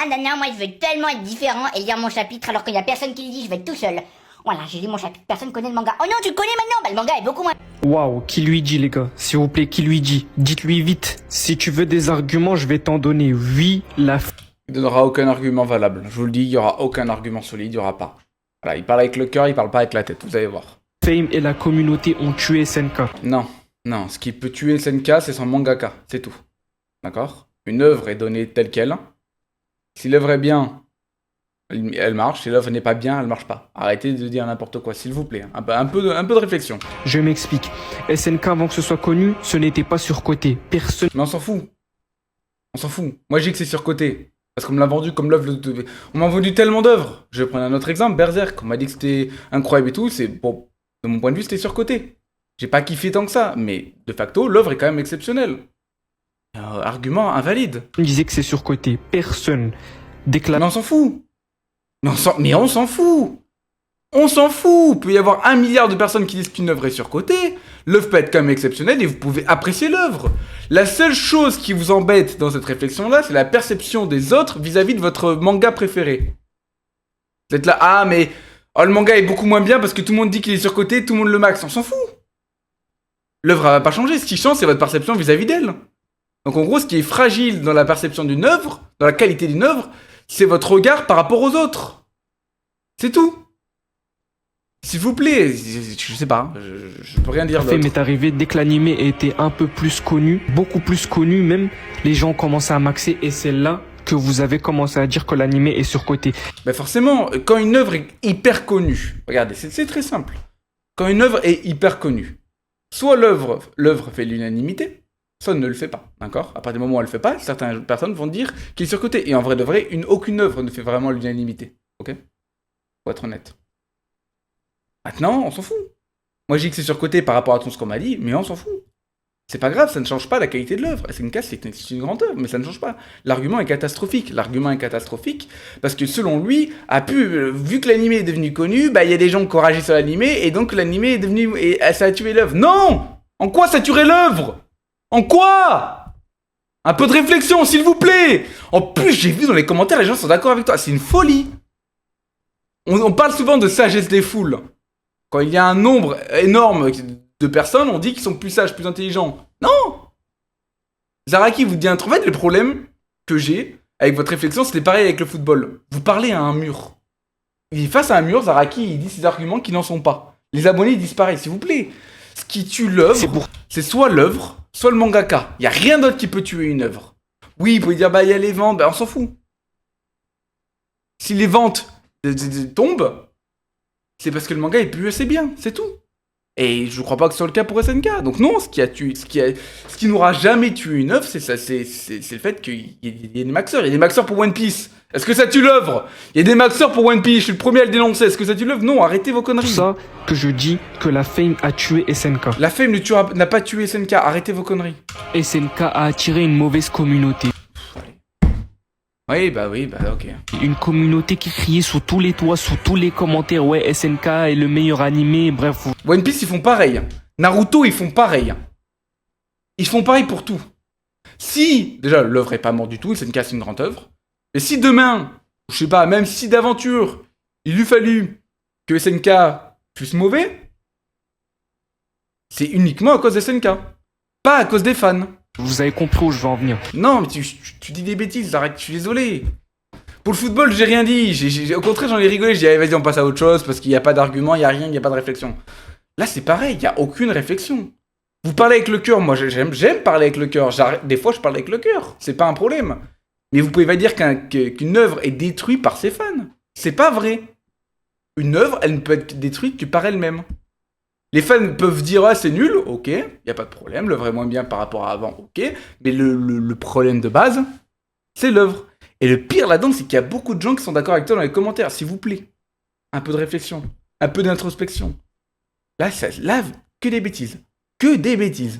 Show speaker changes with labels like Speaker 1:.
Speaker 1: ah non, non, moi je veux tellement être différent et lire mon chapitre alors qu'il y a personne qui le dit, je vais être tout seul. Voilà, j'ai lu mon chapitre, personne connaît le manga. Oh non, tu le connais maintenant? Bah le manga est beaucoup moins...
Speaker 2: Waouh, qui lui dit les gars? S'il vous plaît, qui lui dit? Dites-lui vite. Si tu veux des arguments, je vais t'en donner. Oui, la
Speaker 3: Il donnera aucun argument valable. Je vous le dis, il y aura aucun argument solide, il y aura pas. Voilà, il parle avec le cœur, il parle pas avec la tête, vous allez voir.
Speaker 2: Fame et la communauté ont tué SNK.
Speaker 3: Non, non, ce qui peut tuer SNK, c'est son mangaka, c'est tout. D'accord? Une œuvre est donnée telle qu'elle. Si l'œuvre est bien, elle marche. Si l'œuvre n'est pas bien, elle marche pas. Arrêtez de dire n'importe quoi, s'il vous plaît. Un peu de réflexion.
Speaker 2: Je m'explique. SNK, avant que ce soit connu, ce n'était pas surcoté. Personne...
Speaker 3: Mais on s'en fout. On s'en fout. Moi, je dis que c'est surcoté. Parce qu'on me l'a vendu comme l'œuvre de... On m'a vendu tellement d'œuvres. Je vais prendre un autre exemple, Berserk. On m'a dit que c'était incroyable et tout. C'est bon, de mon point de vue, c'était surcoté. J'ai pas kiffé tant que ça. Mais de facto, l'œuvre est quand même exceptionnelle. Argument invalide.
Speaker 2: disait que c'est surcoté. Personne déclare...
Speaker 3: Mais on s'en fout. Mais on s'en fout. On s'en fout. Il peut y avoir 1 milliard de personnes qui disent qu'une œuvre est surcotée. L'œuvre peut être quand même exceptionnelle et vous pouvez apprécier l'œuvre. La seule chose qui vous embête dans cette réflexion-là, c'est la perception des autres vis-à-vis de votre manga préféré. Vous êtes là, ah mais oh, le manga est beaucoup moins bien parce que tout le monde dit qu'il est surcoté, tout le monde le max. On s'en fout. L'œuvre va pas changer. Ce qui change, c'est votre perception vis-à-vis d'elle. Donc en gros, ce qui est fragile dans la perception d'une œuvre, dans la qualité d'une œuvre, c'est votre regard par rapport aux autres. C'est tout. S'il vous plaît, je sais pas, je peux rien dire d'autre.
Speaker 2: Fame est arrivé dès que l'anime était un peu plus connu, beaucoup plus connu même, les gens commençaient à maxer et c'est là que vous avez commencé à dire que l'anime est surcoté.
Speaker 3: Ben forcément, quand une œuvre est hyper connue, regardez, c'est très simple. Quand une œuvre est hyper connue, soit l'œuvre fait l'unanimité, soit ne le fait pas, d'accord? À partir du moment où elle le fait pas, certaines personnes vont dire qu'il est surcoté. Et en vrai de vrai, aucune œuvre ne fait vraiment l'unanimité, ok? Pour être honnête. Maintenant, on s'en fout. Moi, je dis que c'est surcoté par rapport à tout ce qu'on m'a dit, mais on s'en fout. C'est pas grave, ça ne change pas la qualité de l'œuvre. SNK, c'est une grande œuvre, mais ça ne change pas. L'argument est catastrophique. L'argument est catastrophique parce que selon lui, vu que l'anime est devenu connu, bah il y a des gens qui ont réagi sur l'anime et donc l'anime est devenu et ça a tué l'œuvre. Non! En quoi ça tuerait l'œuvre? En quoi? Un peu de réflexion, s'il vous plaît. En plus, j'ai vu dans les commentaires, les gens sont d'accord avec toi. C'est une folie. On parle souvent de sagesse des foules. Quand il y a un nombre énorme de personnes, on dit qu'ils sont plus sages, plus intelligents. Non! Zaraki vous dit un truc. En fait, le problème que j'ai avec votre réflexion, c'était pareil avec le football. Vous parlez à un mur. Il est face à un mur, Zaraki, il dit ses arguments qui n'en sont pas. Les abonnés, ils disent pareil, s'il vous plaît. Ce qui tue l'œuvre, c'est soit l'œuvre, soit le mangaka. Il n'y a rien d'autre qui peut tuer une œuvre. Oui, vous pouvez dire, bah, il y a les ventes, bah, on s'en fout. Si les ventes tombent, c'est parce que le manga est plus assez bien, c'est tout. Et je crois pas que ce soit le cas pour SNK. Donc non, ce qui n'aura jamais tué une œuvre, c'est le fait qu'il y ait des maxeurs. Il y a des maxeurs pour One Piece. Est-ce que ça tue l'œuvre? Il y a des maxeurs pour One Piece, je suis le premier à le dénoncer. Est-ce que ça tue l'œuvre? Non, arrêtez vos conneries.
Speaker 2: C'est pour ça que je dis que la Fame a tué SNK.
Speaker 3: La Fame n'a pas tué SNK, arrêtez vos conneries.
Speaker 2: SNK a attiré une mauvaise communauté.
Speaker 3: Oui, bah ok.
Speaker 2: Une communauté qui criait sous tous les toits, sous tous les commentaires, ouais, SNK est le meilleur animé, bref.
Speaker 3: One Piece, ils font pareil. Naruto, ils font pareil. Ils font pareil pour tout. Si, déjà, l'œuvre est pas morte du tout, SNK, c'est une grande œuvre. Et si demain, je sais pas, même si d'aventure, il eût fallu que SNK fusse mauvais, c'est uniquement à cause de SNK. Pas à cause des fans.
Speaker 2: Vous avez compris où je veux en venir.
Speaker 3: Non, mais tu dis des bêtises, arrête, je suis désolé. Pour le football, j'ai rien dit. Au contraire, j'en ai rigolé. J'ai dit, allez, vas-y, on passe à autre chose parce qu'il n'y a pas d'argument, il n'y a rien, il n'y a pas de réflexion. Là, c'est pareil, il n'y a aucune réflexion. Vous parlez avec le cœur. Moi, j'aime parler avec le cœur. Des fois, je parle avec le cœur. C'est pas un problème. Mais vous pouvez pas dire qu'une œuvre est détruite par ses fans. C'est pas vrai. Une œuvre, elle ne peut être détruite que par elle-même. Les fans peuvent dire, ah, c'est nul, ok, il n'y a pas de problème, l'œuvre est moins bien par rapport à avant, ok, mais le problème de base, c'est l'œuvre. Et le pire là-dedans, c'est qu'il y a beaucoup de gens qui sont d'accord avec toi dans les commentaires, s'il vous plaît. Un peu de réflexion, un peu d'introspection. Là, ça lave que des bêtises. Que des bêtises.